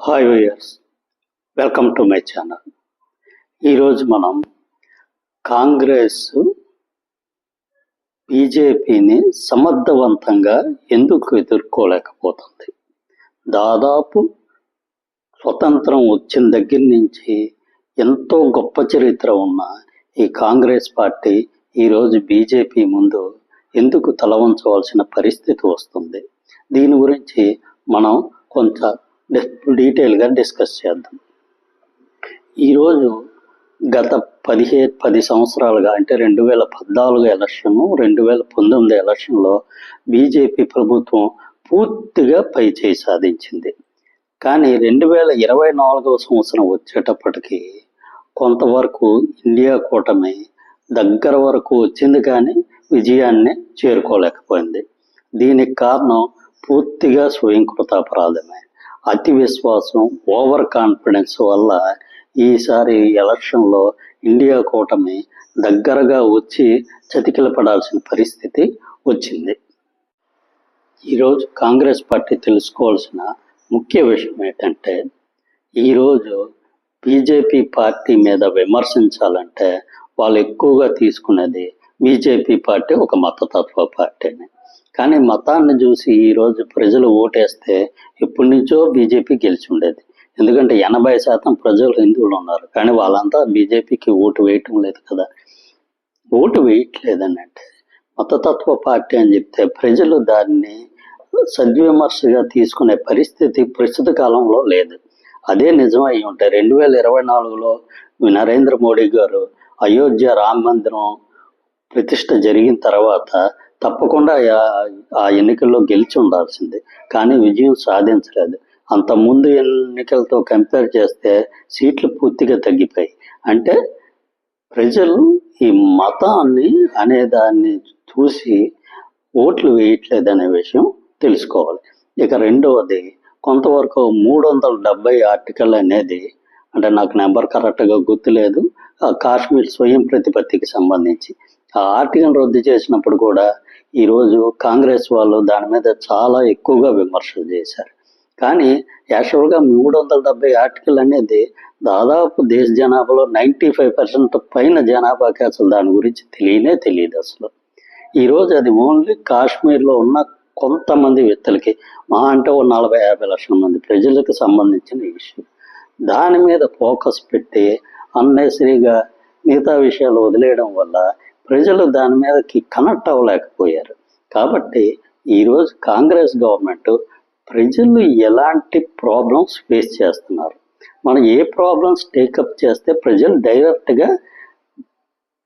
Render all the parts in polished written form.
Hi viewers, welcome to my channel. ఈరోజు మనం కాంగ్రెస్ బీజేపీని సమర్థవంతంగా ఎందుకు ఎదుర్కోలేకపోతుంది? దాదాపు స్వతంత్రం వచ్చిన దగ్గర నుంచి ఎంతో గొప్ప చరిత్ర ఉన్న ఈ కాంగ్రెస్ పార్టీ ఈరోజు బీజేపీ ముందు ఎందుకు తల వంచవలసిన పరిస్థితి వస్తుంది? దీని గురించి మనం కొంత డీటెయిల్గా డిస్కస్ చేద్దాం. ఈరోజు గత 10 సంవత్సరాలుగా అంటే 2014 ఎలక్షన్ 2019 ఎలక్షన్లో బీజేపీ ప్రభుత్వం పూర్తిగా పైచేయి సాధించింది. కానీ 2024 సంవత్సరం వచ్చేటప్పటికి కొంతవరకు ఇండియా కూటమి దగ్గర వరకు వచ్చింది, కానీ విజయాన్ని చేరుకోలేకపోయింది. దీనికి కారణం పూర్తిగా స్వయంకృతాపరాధమే. అతి విశ్వాసం, ఓవర్ కాన్ఫిడెన్స్ వల్ల ఈసారి ఎలక్షన్లో ఇండియా కూటమి దగ్గరగా వచ్చి చతికిల పడాల్సిన పరిస్థితి వచ్చింది. ఈరోజు కాంగ్రెస్ పార్టీ తెలుసుకోవాల్సిన ముఖ్య విషయం ఏంటంటే, ఈరోజు బీజేపీ పార్టీ మీద విమర్శించాలంటే వాళ్ళు ఎక్కువగా తీసుకునేది బీజేపీ పార్టీ ఒక మతతత్వ పార్టీని. కానీ మతాన్ని చూసి ఈరోజు ప్రజలు ఓటేస్తే ఎప్పటి నుంచో బీజేపీ గెలిచి ఉండేది. ఎందుకంటే 80% ప్రజలు హిందువులు ఉన్నారు, కానీ వాళ్ళంతా బీజేపీకి ఓటు వేయటం లేదు కదా. ఓటు వేయట్లేదని అంటే మతతత్వ పార్టీ అని చెప్తే ప్రజలు దాన్ని సద్విమర్శగా తీసుకునే పరిస్థితి ప్రస్తుత కాలంలో లేదు. అదే నిజం అయి ఉంటే 2024లో నరేంద్ర మోడీ గారు అయోధ్య రామ మందిరం ప్రతిష్ట జరిగిన తర్వాత తప్పకుండా ఆ ఎన్నికల్లో గెలిచి ఉండాల్సింది, కానీ విజయం సాధించలేదు. అంతకుముందు ఎన్నికలతో కంపేర్ చేస్తే సీట్లు పూర్తిగా తగ్గిపోయాయి. అంటే ప్రజలు ఈ మతాన్ని అనేదాన్ని చూసి ఓట్లు వేయట్లేదనే విషయం తెలుసుకోవాలి. ఇక రెండవది, కొంతవరకు 370 ఆర్టికల్ అనేది, అంటే నాకు నెంబర్ కరెక్ట్గా గుర్తులేదు, కాశ్మీర్ స్వయం ప్రతిపత్తికి సంబంధించి ఆ ఆర్టికల్ రద్దు చేసినప్పుడు కూడా ఈరోజు కాంగ్రెస్ వాళ్ళు దాని మీద చాలా ఎక్కువగా విమర్శలు చేశారు. కానీ యాక్చువల్గా 370 ఆర్టికల్ అనేది దాదాపు దేశ జనాభాలో 95% పైన జనాభాకి అసలు దాని గురించి తెలియదు అసలు. ఈరోజు అది ఓన్లీ కాశ్మీర్లో ఉన్న కొంతమంది వ్యక్తులకి, మా అంటే 40-50 లక్షల మంది ప్రజలకు సంబంధించిన ఇష్యూ. దాని మీద ఫోకస్ పెట్టి అన్నెసరీగా మిగతా విషయాలు వదిలేయడం వల్ల ప్రజలు దాని మీదకి కనెక్ట్ అవ్వలేకపోయారు. కాబట్టి ఈరోజు కాంగ్రెస్ గవర్నమెంట్ ప్రజలు ఎలాంటి ప్రాబ్లమ్స్ ఫేస్ చేస్తున్నారు, మనం ఏ ప్రాబ్లమ్స్ టేకప్ చేస్తే ప్రజలు డైరెక్ట్గా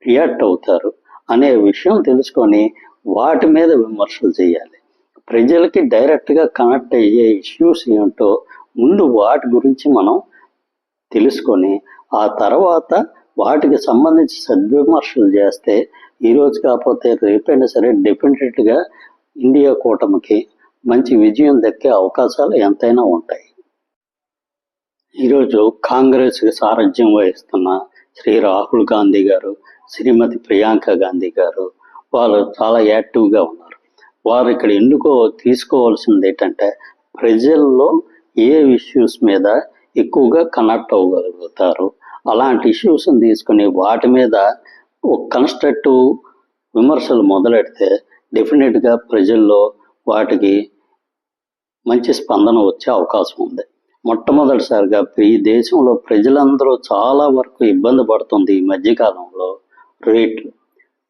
రియాక్ట్ అవుతారు అనే విషయం తెలుసుకొని వాటి మీద విమర్శలు చేయాలి. ప్రజలకి డైరెక్ట్గా కనెక్ట్ అయ్యే ఇష్యూస్ ఏంటో ముందు వాటి గురించి మనం తెలుసుకొని ఆ తర్వాత వాటికి సంబంధించి సద్విమర్శలు చేస్తే ఈరోజు కాకపోతే రేపైనా సరే డెఫినెట్గా ఇండియా కూటమికి మంచి విజయం దక్కే అవకాశాలు ఎంతైనా ఉంటాయి. ఈరోజు కాంగ్రెస్కి సారథ్యం వహిస్తున్న శ్రీ రాహుల్ గాంధీ గారు, శ్రీమతి ప్రియాంక గాంధీ గారు, వాళ్ళు చాలా యాక్టివ్గా ఉన్నారు. వారు ఇక్కడ ఎందుకో తీసుకోవాల్సింది ఏంటంటే, ప్రజల్లో ఏ ఇష్యూస్ మీద ఎక్కువగా కనెక్ట్ అవ్వగలుగుతారు, అలాంటి ఇష్యూస్ని తీసుకుని వాటి మీద ఒక కన్స్ట్రక్టివ్ విమర్శలు మొదలెడితే డెఫినెట్గా ప్రజల్లో వాటికి మంచి స్పందన వచ్చే అవకాశం ఉంది. మొట్టమొదటిసారిగా ఈ దేశంలో ప్రజలందరూ చాలా వరకు ఇబ్బంది పడుతుంది ఈ మధ్యకాలంలో రేట్లు.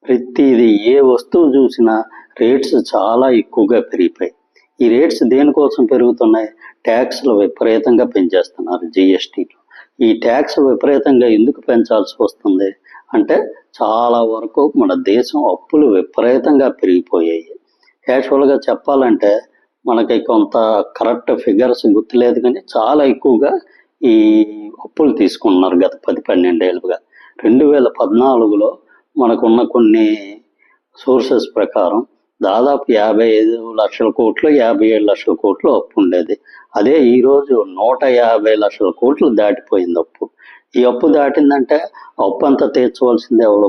ప్రతిదీ ఏ వస్తువు చూసినా రేట్స్ చాలా ఎక్కువగా పెరిగిపోయాయి. ఈ రేట్స్ దేనికోసం పెరుగుతున్నాయి? ట్యాక్స్లు విపరీతంగా పెంచేస్తున్నారు, జిఎస్టీలు. ఈ ట్యాక్స్ విపరీతంగా ఎందుకు పెంచాల్సి వస్తుంది అంటే, చాలా వరకు మన దేశం అప్పులు విపరీతంగా పెరిగిపోయాయి. యాక్చువల్గా చెప్పాలంటే మనకి కొంత కరెక్ట్ ఫిగర్స్ గుర్తులేదు, కానీ చాలా ఎక్కువగా ఈ అప్పులు తీసుకున్నారు గత 10-12 ఏళ్ళుగా. 2014లో మనకున్న కొన్ని సోర్సెస్ ప్రకారం దాదాపు 55 లక్షల కోట్లు 57 లక్షల కోట్లు అప్పు ఉండేది. అదే ఈరోజు 150 లక్షల కోట్లు దాటిపోయింది అప్పు. ఈ అప్పు దాటిందంటే అప్పు అంతా తీర్చవలసిందే ఎవరో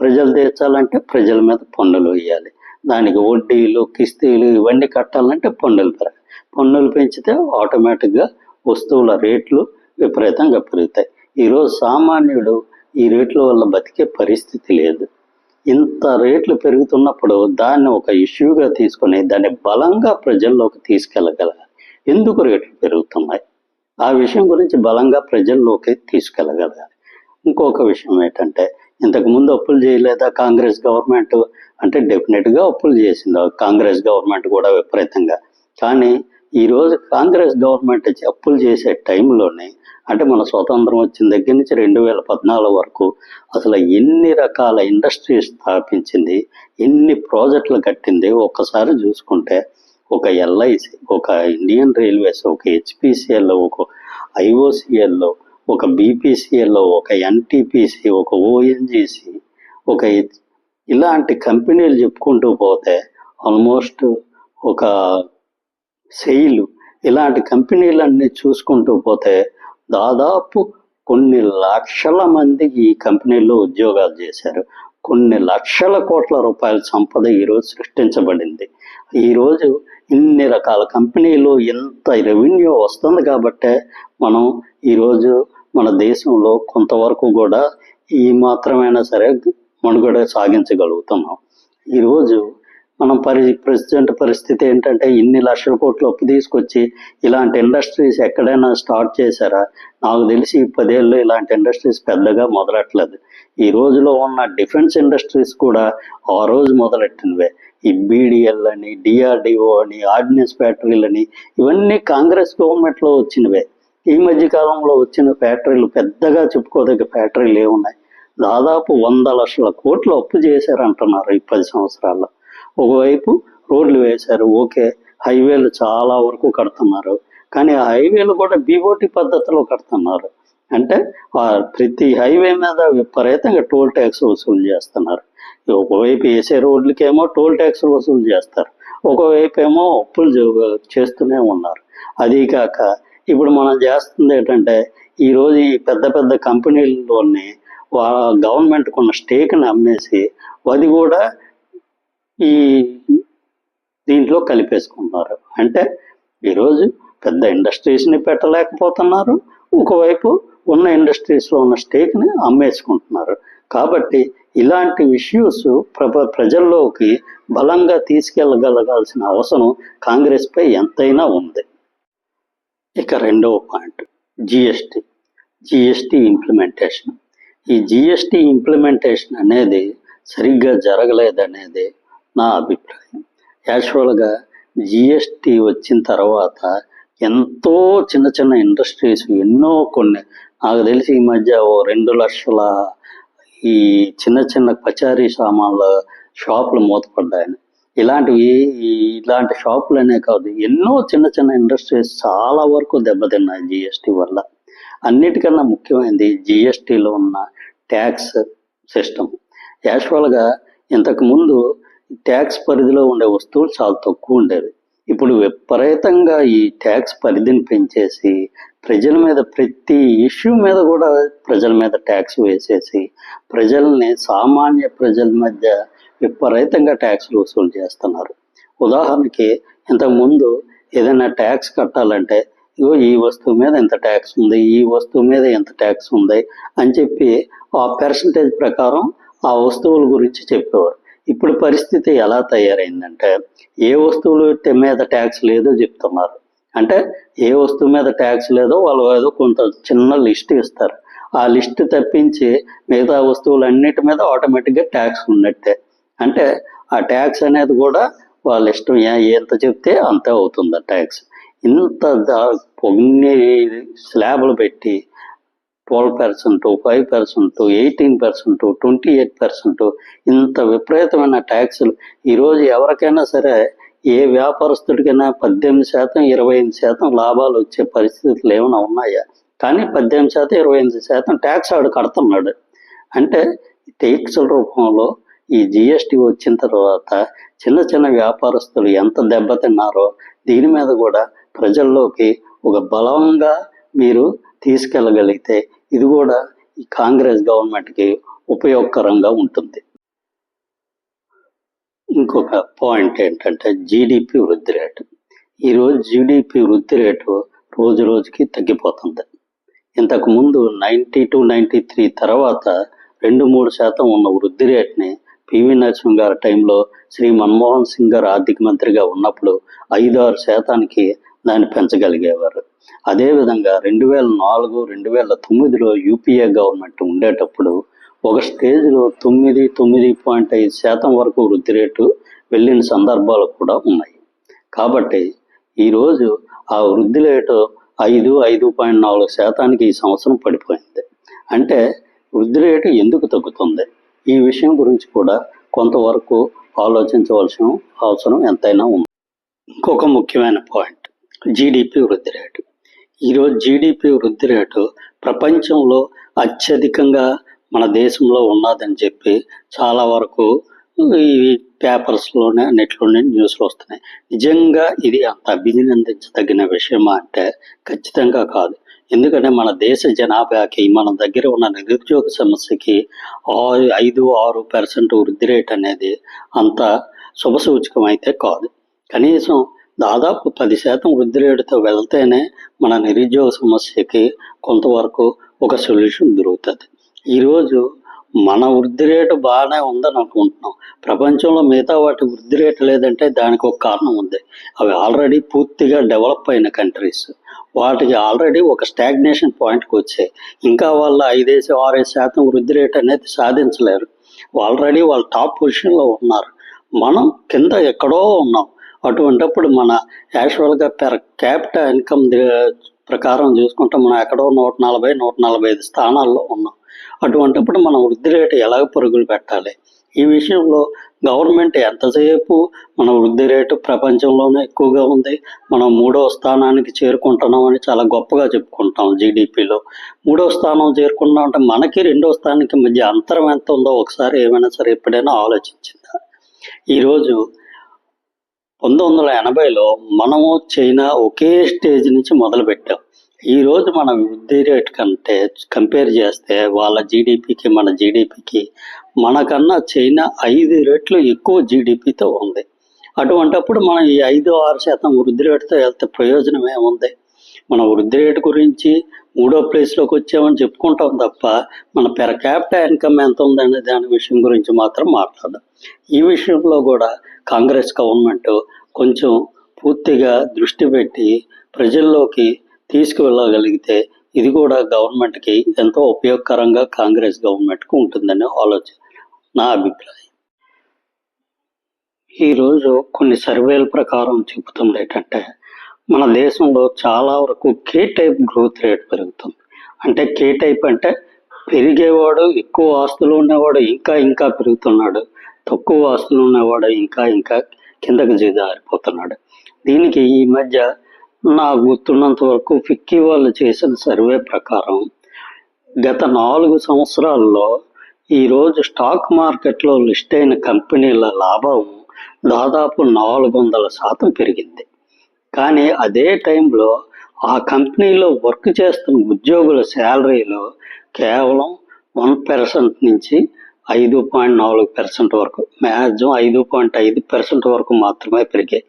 ప్రజలు తీర్చాలంటే ప్రజల మీద పన్నులు వేయాలి. దానికి వడ్డీలు, కిస్తీలు ఇవన్నీ కట్టాలంటే పన్నులు పెంచితే ఆటోమేటిక్గా వస్తువుల రేట్లు విపరీతంగా పెరుగుతాయి. ఈరోజు సామాన్యుడు ఈ రేట్ల వల్ల బతికే పరిస్థితి లేదు. ఇంత రేట్లు పెరుగుతున్నప్పుడు దాన్ని ఒక ఇష్యూగా తీసుకొని దాన్ని బలంగా ప్రజల్లోకి తీసుకెళ్ళగలగాలి. ఎందుకు రేట్లు పెరుగుతున్నాయి, ఆ విషయం గురించి బలంగా ప్రజల్లోకి తీసుకెళ్ళగలగాలి. ఇంకొక విషయం ఏంటంటే, ఇంతకుముందు అప్పులు చేయలేదా కాంగ్రెస్ గవర్నమెంట్ అంటే డెఫినెట్గా అప్పులు చేసింది కాంగ్రెస్ గవర్నమెంట్ కూడా విపరీతంగా. కానీ ఈరోజు కాంగ్రెస్ గవర్నమెంట్ అప్పులు చేసే టైంలోనే అంటే మన స్వాతంత్రం వచ్చిన దగ్గర నుంచి 2014 వరకు అసలు ఎన్ని రకాల ఇండస్ట్రీస్ స్థాపించింది, ఎన్ని ప్రాజెక్టులు కట్టింది ఒక్కసారి చూసుకుంటే, ఒక ఎల్ఐసి, ఒక ఇండియన్ రైల్వేస్, ఒక హెచ్పిసిఎల్, ఒక ఐఓసిఎల్, ఒక బీపీసీఎల్, ఒక ఎన్టీపీసీ, ఒక ఓఎన్జీసీ, ఒక ఇలాంటి కంపెనీలు చెప్పుకుంటూ పోతే ఆల్మోస్ట్ ఒక సెయిల్, ఇలాంటి కంపెనీలన్నీ చూసుకుంటూ పోతే దాదాపు కొన్ని లక్షల మంది ఈ కంపెనీల్లో ఉద్యోగాలు చేశారు. కొన్ని లక్షల కోట్ల రూపాయల సంపద ఈరోజు సృష్టించబడింది. ఈరోజు ఇన్ని రకాల కంపెనీలు ఎంత రెవెన్యూ వస్తుంది కాబట్టే మనం ఈరోజు మన దేశంలో కొంతవరకు కూడా ఈ మాత్రమైనా సరే మనుగడ సాగించగలుగుతున్నాం. ఈరోజు మనం ప్రజెంట్ పరిస్థితి ఏంటంటే, ఇన్ని లక్షల కోట్లు అప్పు తీసుకొచ్చి ఇలాంటి ఇండస్ట్రీస్ ఎక్కడైనా స్టార్ట్ చేశారా? నాకు తెలిసి 10 ఏళ్ళు ఇలాంటి ఇండస్ట్రీస్ పెద్దగా మొదలెట్టలేదు. ఈ రోజులో ఉన్న డిఫెన్స్ ఇండస్ట్రీస్ కూడా ఆ రోజు మొదలెట్టినవే. ఈ బీడీఎల్ అని, డిఆర్డిఓ అని, ఆర్డినెన్స్ ఫ్యాక్టరీలని, ఇవన్నీ కాంగ్రెస్ గవర్నమెంట్లో వచ్చినవే. ఈ మధ్య కాలంలో వచ్చిన ఫ్యాక్టరీలు పెద్దగా చెప్పుకోదగ్గ ఫ్యాక్టరీలు ఏమున్నాయి? దాదాపు 100 లక్షల కోట్లు అప్పు చేశారంటున్నారు ఈ 10 సంవత్సరాల్లో. ఒకవైపు రోడ్లు వేశారు, ఓకే, హైవేలు చాలా వరకు కడుతున్నారు. కానీ ఆ హైవేలు కూడా బీఓటీ పద్ధతిలో కడుతున్నారు. అంటే ప్రతి హైవే మీద విపరీతంగా టోల్ ట్యాక్స్ వసూలు చేస్తున్నారు. ఒకవైపు వేసే రోడ్లకేమో టోల్ ట్యాక్స్ వసూలు చేస్తారు, ఒకవైపు ఏమో అప్పులు చేస్తూనే ఉన్నారు. అదీ కాక ఇప్పుడు మనం చేస్తుంది ఏంటంటే, ఈరోజు ఈ పెద్ద పెద్ద కంపెనీల్లోని గవర్నమెంట్కి ఉన్న స్టేక్ని అమ్మేసి అది కూడా ఈ దీంట్లో కలిపేసుకుంటున్నారు. అంటే ఈరోజు పెద్ద ఇండస్ట్రీస్ని పెట్టలేకపోతున్నారు, ఒకవైపు ఉన్న ఇండస్ట్రీస్లో ఉన్న స్టేక్ని అమ్మేసుకుంటున్నారు. కాబట్టి ఇలాంటి ఇష్యూస్ ప్రజల్లోకి బలంగా తీసుకెళ్ళగలగాల్సిన అవసరం కాంగ్రెస్పై ఎంతైనా ఉంది. ఇక రెండవ పాయింట్ జిఎస్టీ ఇంప్లిమెంటేషన్. ఈ జిఎస్టీ ఇంప్లిమెంటేషన్ అనేది సరిగ్గా జరగలేదనేది నా అభిప్రాయం. యాక్చువల్గా జిఎస్టీ వచ్చిన తర్వాత ఎంతో చిన్న చిన్న ఇండస్ట్రీస్ ఎన్నో కొన్ని, నాకు తెలిసి ఈ మధ్య 2 లక్షల ఈ చిన్న చిన్న పచారీ సామాన్ల షాపులు మూతపడ్డాయని, ఇలాంటి షాపులనే కాదు, ఎన్నో చిన్న చిన్న ఇండస్ట్రీస్ చాలా వరకు దెబ్బతిన్నాయి జిఎస్టీ వల్ల. అన్నిటికన్నా ముఖ్యమైనది జిఎస్టీలో ఉన్న ట్యాక్స్ సిస్టమ్. యాక్చువల్గా ఇంతకుముందు ట్యాక్స్ పరిధిలో ఉండే వస్తువులు చాలా తక్కువ ఉండేవి. ఇప్పుడు విపరీతంగా ఈ ట్యాక్స్ పరిధిని పెంచేసి ప్రజల మీద ప్రతి ఇష్యూ మీద కూడా ప్రజల మీద ట్యాక్స్ వేసేసి సామాన్య ప్రజల మధ్య విపరీతంగా ట్యాక్స్లు వసూలు చేస్తున్నారు. ఉదాహరణకి ఇంతకుముందు ఏదైనా ట్యాక్స్ కట్టాలంటే ఈ వస్తువు మీద ఎంత ట్యాక్స్ ఉంది, ఈ వస్తువు మీద ఎంత ట్యాక్స్ ఉంది అని చెప్పి ఆ పర్సంటేజ్ ప్రకారం ఆ వస్తువుల గురించి చెప్పేవారు. ఇప్పుడు పరిస్థితి ఎలా తయారైందంటే, ఏ వస్తువుల మీద ట్యాక్స్ లేదో చెప్తున్నారు. అంటే ఏ వస్తువు మీద ట్యాక్స్ లేదో వాళ్ళు ఏదో కొంత చిన్న లిస్ట్ ఇస్తారు, ఆ లిస్ట్ తప్పించి మిగతా వస్తువులన్నిటి మీద ఆటోమేటిక్గా ట్యాక్స్ ఉన్నట్టే. అంటే ఆ ట్యాక్స్ అనేది కూడా వాళ్ళ ఇష్టం, ఎంత చెప్తే అంతే అవుతుంది ఆ ట్యాక్స్. ఇంత కొన్ని స్లాబ్లు పెట్టి 12%, 5%, 18%, 28%, ఇంత విపరీతమైన ట్యాక్సులు. ఈరోజు ఎవరికైనా సరే, ఏ వ్యాపారస్తుడికైనా 18%, 25% లాభాలు వచ్చే పరిస్థితులు ఏమైనా ఉన్నాయా? కానీ 18%, 25% ట్యాక్స్ ఆడు కడుతున్నాడు. అంటే ట్యాక్సుల రూపంలో ఈ జిఎస్టీ వచ్చిన తర్వాత చిన్న చిన్న వ్యాపారస్తులు ఎంత దెబ్బతిన్నారో దీని మీద కూడా ప్రజల్లోకి ఒక బలంగా మీరు తీసుకెళ్ళగలిగితే ఇది కూడా ఈ కాంగ్రెస్ గవర్నమెంట్కి ఉపయోగకరంగా ఉంటుంది. ఇంకొక పాయింట్ ఏంటంటే జీడిపి వృద్ధి రేటు. ఈరోజు జీడిపి వృద్ధి రేటు రోజు రోజుకి తగ్గిపోతుంది. ఇంతకుముందు 92-93 తర్వాత 2-3% ఉన్న వృద్ధి రేట్ని పివి నరసింహన్ గారి టైంలో శ్రీ మన్మోహన్ సింగ్ గారు ఆర్థిక మంత్రిగా ఉన్నప్పుడు 5-6% దాన్ని పెంచగలిగేవారు. అదేవిధంగా 2004-2009లో యూపీఏ గవర్నమెంట్ ఉండేటప్పుడు ఒక స్టేజ్లో 9-9.5% వరకు వృద్ధి రేటు వెళ్ళిన సందర్భాలు కూడా ఉన్నాయి. కాబట్టి ఈరోజు ఆ వృద్ధి రేటు 5-5.4% ఈ సంవత్సరం పడిపోయింది. అంటే వృద్ధి రేటు ఎందుకు తగ్గుతుంది? ఈ విషయం గురించి కూడా కొంతవరకు ఆలోచించవలసిన అవసరం ఎంతైనా ఉంది. ఇంకొక ముఖ్యమైన పాయింట్ జీడిపి వృద్ధి రేటు. ఈరోజు జీడిపి వృద్ధి రేటు ప్రపంచంలో అత్యధికంగా మన దేశంలో ఉన్నదని చెప్పి చాలా వరకు ఈ పేపర్స్లోనే అన్నిట్లోనే న్యూస్లు వస్తున్నాయి. నిజంగా ఇది అంత అభినందించదగిన విషయమా అంటే ఖచ్చితంగా కాదు. ఎందుకంటే మన దేశ జనాభాకి మన దగ్గర ఉన్న నిరుద్యోగ సమస్యకి 5-6% వృద్ధి రేట్ అనేది అంత శుభసూచకం అయితే కాదు. కనీసం దాదాపు 10% వృద్ధి రేటుతో వెళ్తేనే మన నిరుద్యోగ సమస్యకి కొంతవరకు ఒక సొల్యూషన్ దొరుకుతుంది. ఈరోజు మన వృద్ధి రేటు బాగానే ఉందని అనుకుంటున్నాం. ప్రపంచంలో మిగతా వాటి వృద్ధి రేటు లేదంటే దానికి ఒక కారణం ఉంది. అవి ఆల్రెడీ పూర్తిగా డెవలప్ అయిన కంట్రీస్. వాటికి ఆల్రెడీ ఒక స్టాగ్నేషన్ పాయింట్కి వచ్చాయి. ఇంకా వాళ్ళ 5-6% వృద్ధి రేటు అనేది సాధించలేరు. ఆల్రెడీ వాళ్ళు టాప్ పొజిషన్లో ఉన్నారు. మనం కింద ఎక్కడో ఉన్నాం. అటువంటప్పుడు మన యాక్చువల్గా పెర్ క్యాపిటా ఇన్కమ్ ప్రకారం చూసుకుంటే మనం ఎక్కడో 140-145 స్థానాల్లో ఉన్నాం. అటువంటిప్పుడు మనం వృద్ధి రేటు ఎలాగ పరుగులు పెట్టాలి? ఈ విషయంలో గవర్నమెంట్ ఎంతసేపు మన వృద్ధి రేటు ప్రపంచంలోనే ఎక్కువగా ఉంది, మనం 3వ స్థానానికి చేరుకుంటున్నాం అని చాలా గొప్పగా చెప్పుకుంటాం. జీడిపిలో 3వ స్థానం చేరుకున్నాం అంటే మనకి 2వ స్థానానికి మధ్య అంతరం ఎంత ఉందో ఒకసారి ఏమైనా సరే ఎప్పుడైనా ఆలోచించిందా? ఈరోజు 1980లో మనము చైనా ఒకే స్టేజ్ నుంచి మొదలుపెట్టాం. ఈరోజు మన వృద్ధి రేట్ కంటే కంపేర్ చేస్తే వాళ్ళ జీడిపికి మన జీడిపికి మనకన్నా చైనా 5 రెట్లు ఎక్కువ జీడిపితో ఉంది. అటువంటప్పుడు మనం ఈ 5-6% వృద్ధి రేటుతో వెళ్తే ప్రయోజనం ఏముంది? మన వృద్ధి రేటు గురించి 3వ ప్లేస్లోకి వచ్చామని చెప్పుకుంటాం తప్ప మన పెర్ క్యాపిటా ఇన్కమ్ ఎంత ఉందనే దాని విషయం గురించి మాత్రం మాట్లాడదాం. ఈ విషయంలో కూడా కాంగ్రెస్ గవర్నమెంట్ కొంచెం పూర్తిగా దృష్టి పెట్టి ప్రజల్లోకి తీసుకువెళ్ళగలిగితే ఇది కూడా గవర్నమెంట్కి ఎంతో ఉపయోగకరంగా కాంగ్రెస్ గవర్నమెంట్కి ఉంటుందని నా అభిప్రాయం. ఈరోజు కొన్ని సర్వేల ప్రకారం చెబుతుంది ఏంటంటే మన దేశంలో చాలా వరకు కే టైప్ గ్రోత్ రేట్ పెరుగుతుంది. అంటే కే టైప్ అంటే పెరిగేవాడు ఎక్కువ ఆస్తులు ఉన్నవాడు ఇంకా పెరుగుతున్నాడు, తక్కువ ఆస్తులు ఉన్నవాడు ఇంకా కిందకి జారిపోతున్నాడు. దీనికి ఈ మధ్య నాకు గుర్తున్నంత వరకు ఫిక్కీ వాళ్ళు చేసిన సర్వే ప్రకారం గత 4 సంవత్సరాల్లో ఈరోజు స్టాక్ మార్కెట్లో లిస్ట్ అయిన కంపెనీల లాభం దాదాపు 400% పెరిగింది. కానీ అదే టైంలో ఆ కంపెనీలో వర్క్ చేస్తున్న ఉద్యోగుల శాలరీలు కేవలం 1% నుంచి 5.4% వరకు, మ్యాక్సిమం 5.5% వరకు మాత్రమే పెరిగాయి.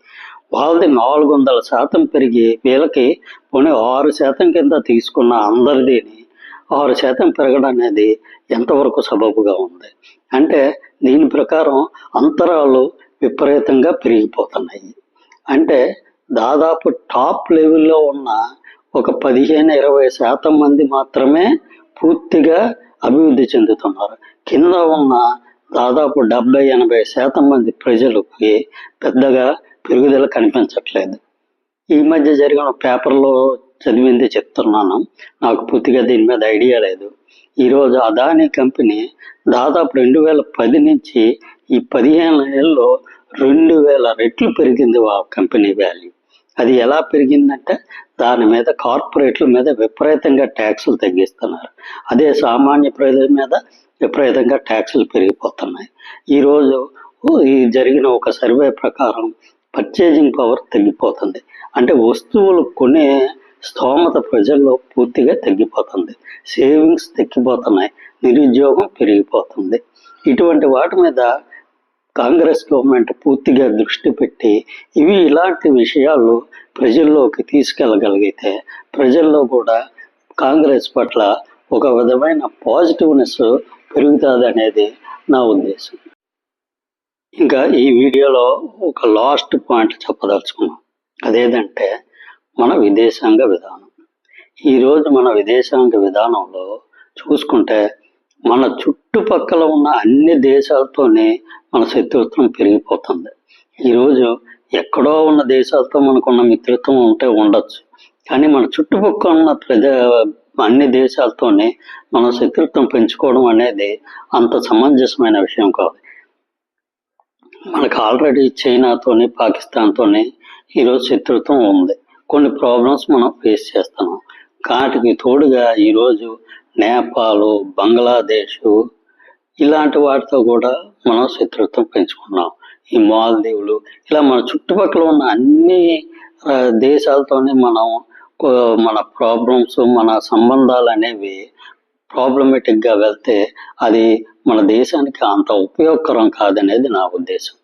వాళ్ళది 400% పెరిగి వీళ్ళకి పోనీ 6% కింద తీసుకున్న అందరిదీని 6% పెరగడం అనేది ఎంతవరకు సబబుగా ఉంది? అంటే దీని ప్రకారం అంతరాలు విపరీతంగా పెరిగిపోతున్నాయి. అంటే దాదాపు టాప్ లెవెల్లో ఉన్న ఒక 15-20% మంది మాత్రమే పూర్తిగా అభివృద్ధి చెందుతున్నారు. కింద ఉన్న దాదాపు 70-80% మంది ప్రజలకి పెద్దగా పెరుగుదల కనిపించట్లేదు. ఈ మధ్య జరిగిన పేపర్లో చదివింది చెప్తున్నాను, నాకు పూర్తిగా దీని మీద ఐడియా లేదు. ఈరోజు అదానీ కంపెనీ దాదాపు 2010 నుంచి ఈ 15 ఏళ్ళలో 2000 రెట్లు పెరిగింది ఆ కంపెనీ వాల్యూ. అది ఎలా పెరిగిందంటే దాని మీద కార్పొరేట్ల మీద విపరీతంగా ట్యాక్సులు తగ్గిస్తున్నారు. అదే సామాన్య ప్రజల మీద విపరీతంగా ట్యాక్సులు పెరిగిపోతున్నాయి. ఈరోజు ఈ జరిగిన ఒక సర్వే ప్రకారం పర్చేజింగ్ పవర్ తగ్గిపోతుంది. అంటే వస్తువులు కొనే స్తోమత ప్రజల్లో పూర్తిగా తగ్గిపోతుంది, సేవింగ్స్ తగ్గిపోతున్నాయి, నిరుద్యోగం పెరిగిపోతుంది. ఇటువంటి వాటి మీద కాంగ్రెస్ గవర్నమెంట్ పూర్తిగా దృష్టి పెట్టి ఇలాంటి విషయాలు ప్రజల్లోకి తీసుకెళ్ళగలిగితే ప్రజల్లో కూడా కాంగ్రెస్ పట్ల ఒక విధమైన పాజిటివ్నెస్ పెరుగుతుంది అనేది నా ఉద్దేశం. ఇంకా ఈ వీడియోలో ఒక లాస్ట్ పాయింట్ చెప్పదలుచుకున్నాం. అదేంటంటే మన విదేశాంగ విధానం. ఈరోజు మన విదేశాంగ విధానంలో చూసుకుంటే మన చుట్టుపక్కల ఉన్న అన్ని దేశాలతోనే మన శత్రుత్వం పెరిగిపోతుంది. ఈరోజు ఎక్కడో ఉన్న దేశాలతో మనకున్న మిత్రత్వం ఉంటే ఉండొచ్చు, కానీ మన చుట్టుపక్కల ఉన్న అన్ని దేశాలతోనే మనం శత్రుత్వం పెంచుకోవడం అనేది అంత సమంజసమైన విషయం కాదు. మనకు ఆల్రెడీ చైనాతోని పాకిస్తాన్తోని ఈరోజు శత్రుత్వం ఉంది. కొన్ని ప్రాబ్లమ్స్ మనం ఫేస్ చేస్తున్నాం. వాటికి తోడుగా ఈరోజు నేపాల్, బంగ్లాదేశ్ ఇలాంటి వాటితో కూడా మనం శత్రుత్వం పెంచుకున్నాం. ఈ మాల్దీవులు ఇలా మన చుట్టుపక్కల ఉన్న అన్ని దేశాలతోనే మన ప్రాబ్లమ్స్, మన సంబంధాలు అనేవి ప్రాబ్లమేటిక్గా వెళ్తే అది మన దేశానికి అంత ఉపయోగకరం కాదనేది నా ఉద్దేశం.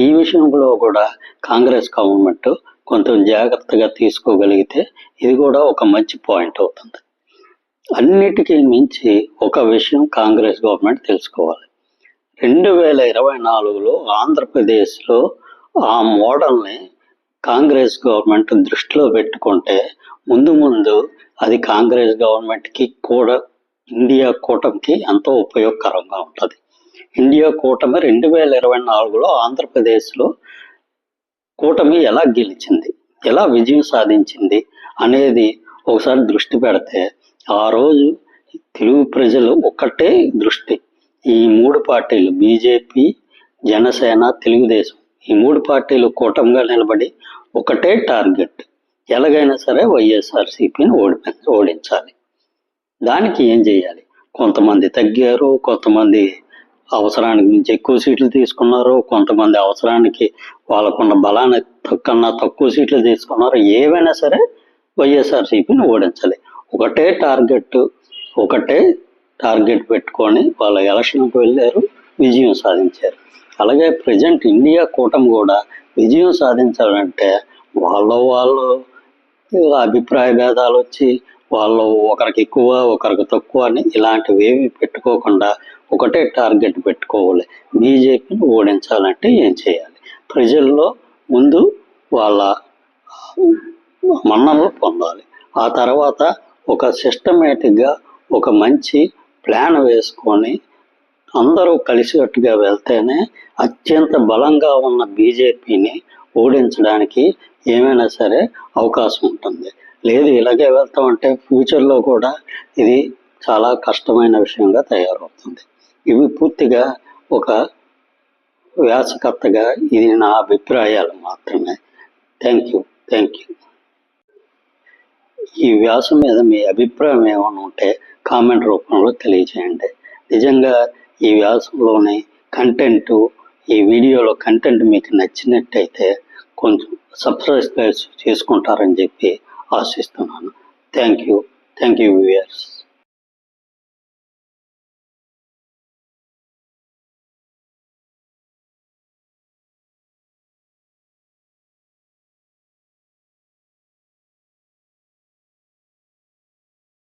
ఈ విషయంలో కూడా కాంగ్రెస్ గవర్నమెంట్ కొంచెం జాగ్రత్తగా తీసుకోగలిగితే ఇది కూడా ఒక మంచి పాయింట్ అవుతుంది. అన్నిటికీ మించి ఒక విషయం కాంగ్రెస్ గవర్నమెంట్ తెలుసుకోవాలి. 2024లో ఆంధ్రప్రదేశ్లో ఆ మోడల్ని కాంగ్రెస్ గవర్నమెంట్ దృష్టిలో పెట్టుకుంటే ముందు అది కాంగ్రెస్ గవర్నమెంట్కి కూడా ఇండియా కూటమికి ఎంతో ఉపయోగకరంగా ఉంటుంది. ఇండియా కూటమి 2024లో ఆంధ్రప్రదేశ్లో కూటమి ఎలా గెలిచింది, ఎలా విజయం సాధించింది అనేది ఒకసారి దృష్టి పెడితే ఆ రోజు తెలుగు ప్రజలు ఒకటే దృష్టి, ఈ 3 పార్టీలు బీజేపీ, జనసేన, తెలుగుదేశం ఈ 3 పార్టీలు కూటమిగా నిలబడి ఒకటే టార్గెట్, ఎలాగైనా సరే వైఎస్ఆర్సీపీని ఓడించాలి. దానికి ఏం చేయాలి? కొంతమంది తగ్గారు, కొంతమంది అవసరానికి మించి ఎక్కువ సీట్లు తీసుకున్నారు, కొంతమంది అవసరానికి వాళ్ళకున్న బలాన్ని కన్నా తక్కువ సీట్లు తీసుకున్నారు. ఏవైనా సరే వైఎస్ఆర్సీపీని ఓడించాలి. ఒకటే టార్గెట్ పెట్టుకొని వాళ్ళ ఎలక్షన్కి వెళ్ళారు, విజయం సాధించారు. అలాగే ప్రజెంట్ ఇండియా కూటమి కూడా విజయం సాధించాలంటే వాళ్ళు అభిప్రాయ భేదాలు వచ్చి వాళ్ళు ఒకరికి ఎక్కువ ఒకరికి తక్కువ అని ఇలాంటివి ఏమి పెట్టుకోకుండా ఒకటే టార్గెట్ పెట్టుకోవాలి. బీజేపీని ఓడించాలంటే ఏం చేయాలి? ప్రజల్లో ముందు వాళ్ళ మన్ననలు పొందాలి. ఆ తర్వాత ఒక సిస్టమేటిక్గా ఒక మంచి ప్లాన్ వేసుకొని అందరూ కలిసికట్టుగా వెళ్తేనే అత్యంత బలంగా ఉన్న బీజేపీని ఓడించడానికి ఏమైనా సరే అవకాశం ఉంటుంది. లేదు ఇలాగే వెళ్తామంటే ఫ్యూచర్లో కూడా ఇది చాలా కష్టమైన విషయంగా తయారవుతుంది. ఇవి పూర్తిగా ఒక వ్యాసకర్తగా ఇది నా అభిప్రాయాలు మాత్రమే. Thank you. ఈ వ్యాసం మీద మీ అభిప్రాయం ఏమైనా ఉంటే కామెంట్ రూపంలో తెలియజేయండి. నిజంగా ఈ వ్యాసంలోని కంటెంట్, ఈ వీడియోలో కంటెంట్ మీకు నచ్చినట్టయితే కొంచెం సబ్స్క్రైబ్ చేసుకుంటారని చెప్పి ఆశిస్తున్నాను. Thank you viewers.